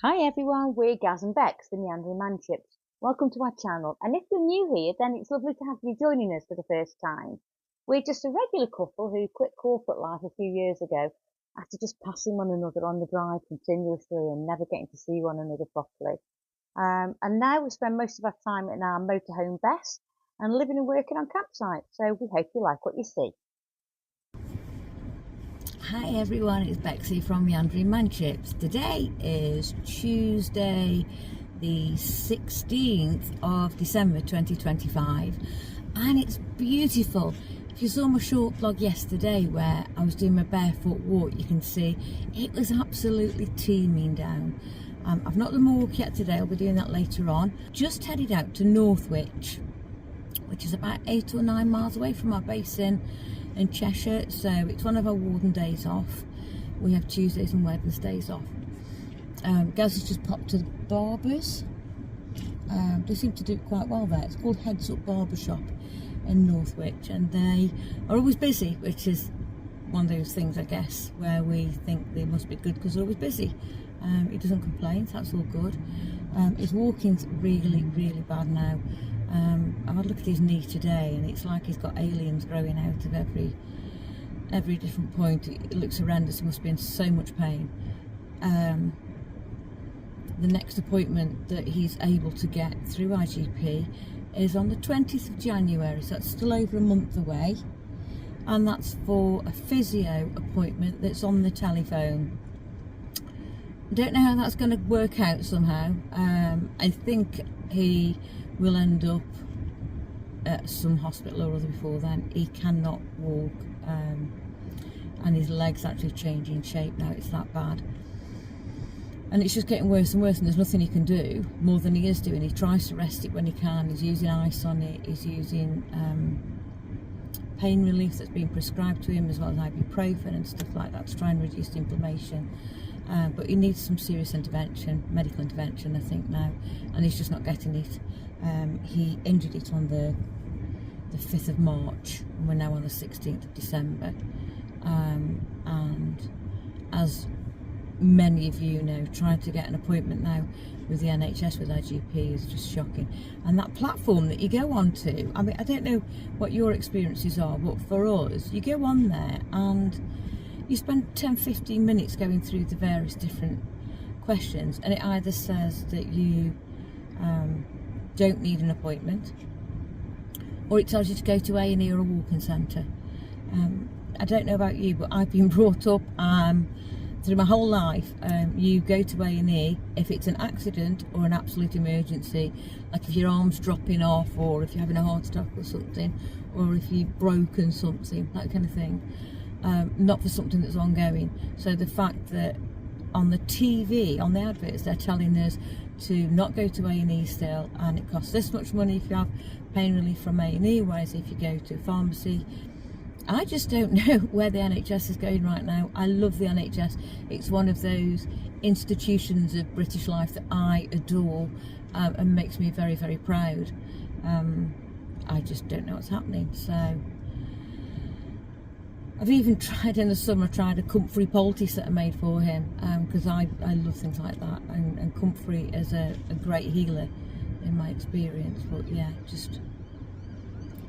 Hi everyone, we're Gaz and Bex, the Meandering Manships. Welcome to our channel, and if you're new here, then it's lovely to have you joining us for the first time. We're just a regular couple who quit corporate life a few years ago after just passing one another on the drive continuously and never getting to see one another properly. And now we spend most of our time in our motorhome best and living and working on campsites, so we hope you like what you see. Hi everyone, it's Bexy from Meandering Manships. Today is Tuesday the 16th of December 2025 and it's beautiful. If you saw my short vlog yesterday where I was doing my barefoot walk, you can see it was absolutely teeming down. I've not done my walk yet today, I'll be doing that later on. Just headed out to Northwich, which is about 8 or 9 miles away from our base in Cheshire, so it's one of our Warden days off. We have Tuesdays and Wednesdays off. Gaz has just popped to the barbers. They seem to do it quite well there. It's called Salt Barge in Northwich, and they are always busy, which is one of those things, I guess, where we think they must be good because they're always busy. He doesn't complain, so that's all good. His walking's really bad now. I had a look at his knee today and it's like he's got aliens growing out of every different point. It looks horrendous. He must be in so much pain. The next appointment that he's able to get through IGP is on the 20th of January, so that's still over a month away, and that's for a physio appointment that's on the telephone. Don't know how that's going to work out somehow. I think he will end up at some hospital or other before then. He cannot walk, and his legs actually changing shape now. It's that bad, and it's just getting worse and worse, and there's nothing he can do more than he is doing. He tries to rest it when he can. He's using ice on it. He's using pain relief that's been prescribed to him, as well as ibuprofen and stuff like that to try and reduce the inflammation. But he needs some serious intervention, medical intervention, I think now, and he's just not getting it. He injured it on the 5th of March, and we're now on the 16th of December. And as many of you know, trying to get an appointment now with the NHS with our GP is just shocking. And that platform that you go on to, I mean, I don't know what your experiences are, but for us, you go on there and you spend 10-15 minutes going through the various different questions, and it either says that you don't need an appointment, or it tells you to go to A&E or a walk-in centre. I don't know about you, but I've been brought up through my whole life, you go to A&E if it's an accident or an absolute emergency, like if your arm's dropping off, or if you're having a heart attack or something, or if you've broken something, that kind of thing. Not for something that's ongoing. So the fact that on the TV, on the adverts, they're telling us to not go to A&E still, and it costs this much money if you have pain relief from A&E, whereas if you go to a pharmacy, I just don't know where the NHS is going right now. I love the NHS. It's one of those institutions of British life that I adore, and makes me very proud. I just don't know what's happening. So I've even tried in the summer, tried a comfrey poultice that I made for him, because I love things like that, and comfrey is a great healer in my experience. But yeah, just,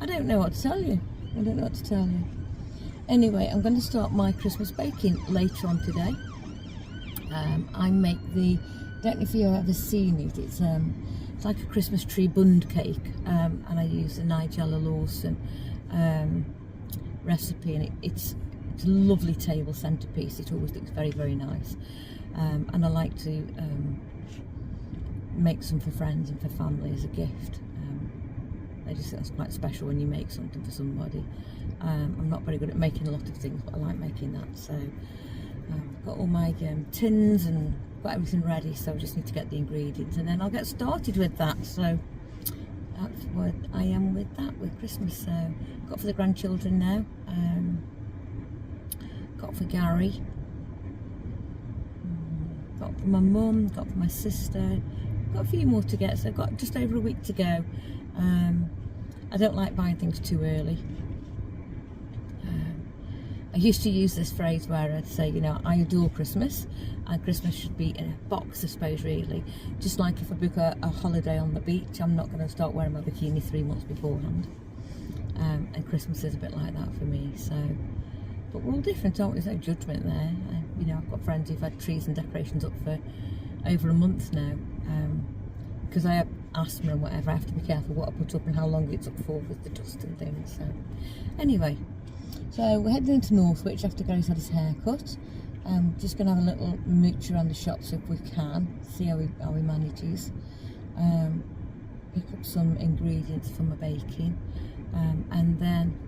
I don't know what to tell you. I don't know what to tell you. Anyway, I'm going to start my Christmas baking later on today. I make don't know if you've ever seen it, it's like a Christmas tree bund cake, and I use the Nigella Lawson recipe, and it's a lovely table centerpiece. It always looks very nice, and I like to make some for friends and for family as a gift. I just think that's quite special when you make something for somebody. I'm not very good at making a lot of things, but I like making that. So I've got all my tins and got everything ready, so I just need to get the ingredients and then I'll get started with that. So that's what I am with that, with Christmas. So got for the grandchildren now, got for Gary, got for my mum, got for my sister, got a few more to get, so I've got just over a week to go. I don't like buying things too early. I used to use this phrase where I'd say, you know, I adore Christmas, and Christmas should be in a box, I suppose, really. Just like if I book a holiday on the beach, I'm not going to start wearing my bikini 3 months beforehand. And Christmas is a bit like that for me, so. But we're all different, aren't we? There's no judgment there. You know, I've got friends who've had trees and decorations up for over a month now. Because I have asthma and whatever, I have to be careful what I put up and how long it's up for with the dust and things. So, anyway. So we're heading into Northwich after Gary's had his hair cut. Just going to have a little mooch around the shops if we can, see how he manages. Pick up some ingredients for my baking. And then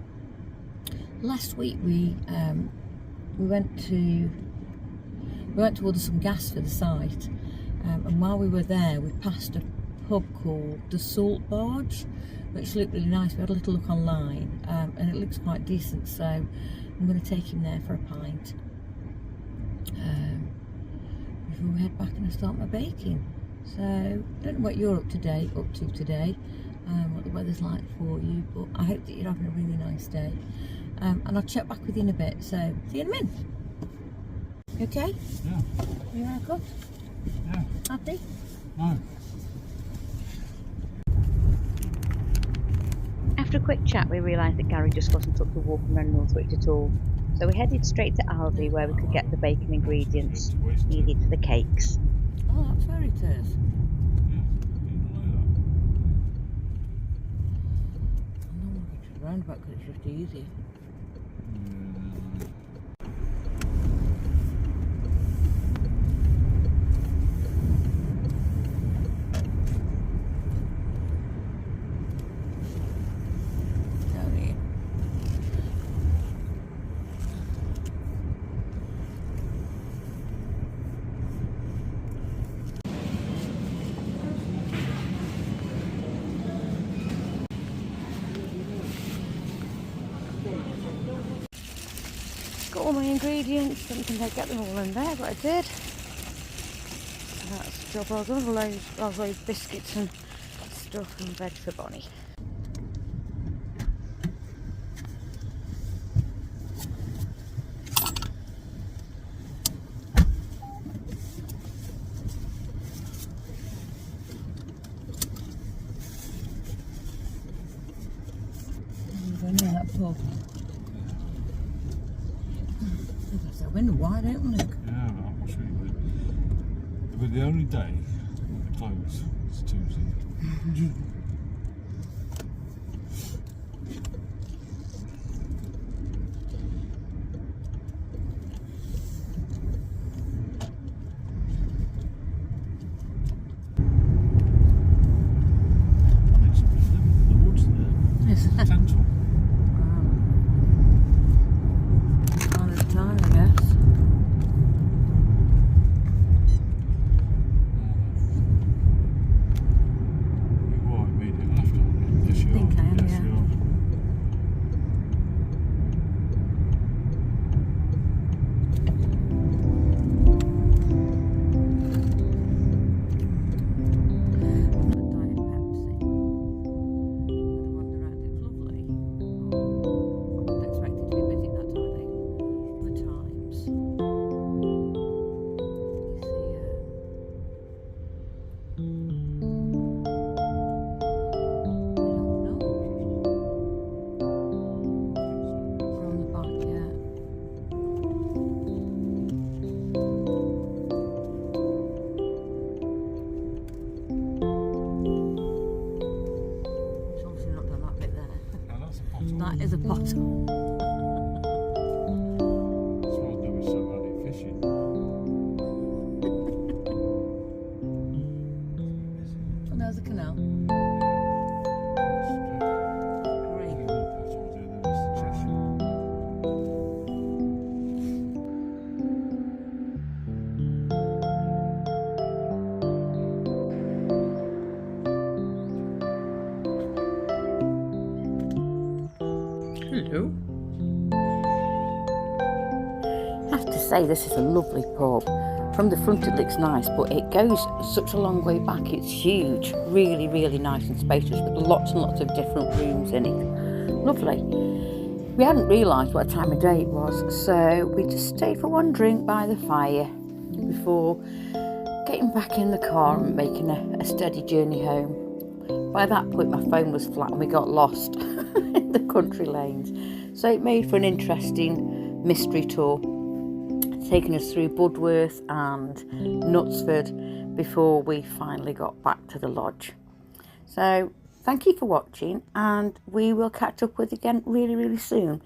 last week we went to order some gas for the site. And while we were there, we passed a pub called the Salt Barge, which looked really nice. We had a little look online, and it looks quite decent, so I'm going to take him there for a pint before we head back and I start my baking. So I don't know what you're up to today, what the weather's like for you, but I hope that you're having a really nice day, and I'll check back with you in a bit. So see you in a minute. You okay? Yeah. You all right, good? Yeah. Happy? No. After a quick chat, we realised that Gary just wasn't up to walking around Northwich at all, so we headed straight to Aldi where we could get the baking ingredients needed for the cakes. Oh, that's where it is. Yeah, didn't know that. I know it's a roundabout because it's just easier. Got all my ingredients, didn't think I'd get them all in there, but I did. That's the job well done. All those biscuits and stuff and veg for Bonnie. Go near that pub. There's a window wide open, look. Yeah, I'm sure you would. But the only day they close is Tuesday. Potential. All the time, I guess. You are immediately after. Yes, you I think are. I am, Yes, yeah. you are. That is a bottle. Smells there was so early fishing. And there's a canal. Great. That's what I do then, is the Cheshire. Hello. I have to say, this is a lovely pub. From the front it looks nice, but it goes such a long way back. It's huge, really, really nice and spacious with lots and lots of different rooms in it. Lovely. We hadn't realised what time of day it was, so we just stayed for one drink by the fire before getting back in the car and making a steady journey home. By that point my phone was flat and we got lost in the country lanes, so it made for an interesting mystery tour, taking us through Budworth and Knutsford before we finally got back to the lodge. So thank you for watching, and we will catch up with you again really soon.